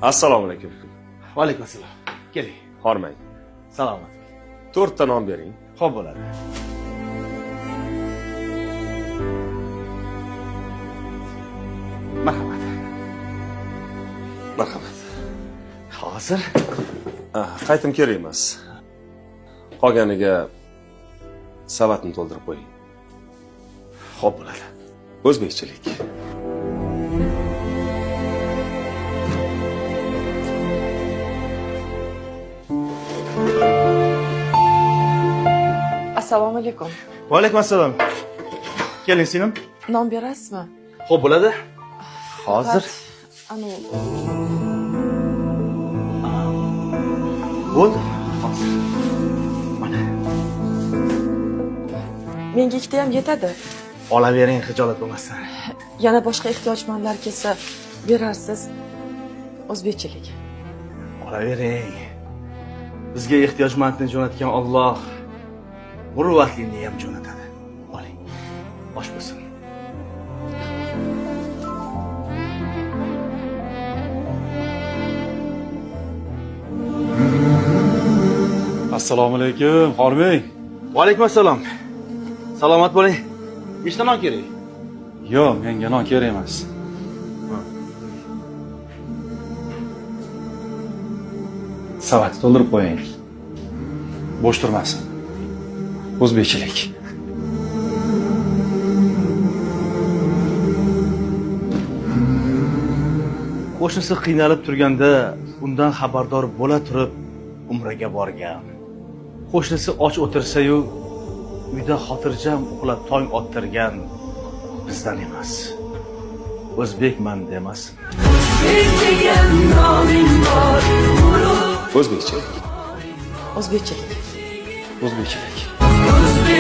Assalomu alaykum. Va alaykum assalom. Keling. Hormang. Salomat. 4 ta non bering. Xo'p bo'ladi. Marhamat. Marhamat. Hozir Qaytim kerak emas. Qolganiga savatni to'ldirib qo'ying. xo'p bo'ladi. O'zbekchilik. Assalomu alaykum. Va alaykum assalom. Keling singlim. Non berasizmi? Xo'p bo'ladi. Hozir Anu, bo'ldi. Hozir. Mana. menga ikkita ham yetadi. Olavering, xijolat bo'lmasdan. Yana boshqa ehtiyojmandlar kelsa berarsiz. O'zbekchilik. Olavering. Bizga ehtiyojmandni jo'natgan Alloh muruvvatlini ham jo'natadi. Oling. Bosh bo'lsin. Assalomu alaykum, Xormey. Va alaykum assalom. Salomat bo'ling. Nechta non kerak? Yo'q, menga non kerak emas. Savat to'ldirib qo'ying. Bo'sh turmasin. O'zbekchilik. Qo'shnisi qiynalib turganda undan xabardor bo'la turib umraga borgan. Qo'shnisi och o'tirsa-yu uyda xotirjam uxlab tong ottirgan bizdan emas. O'zbekman demasin. O'zbekchilik. O'zbekchilik. O'zbekchilik.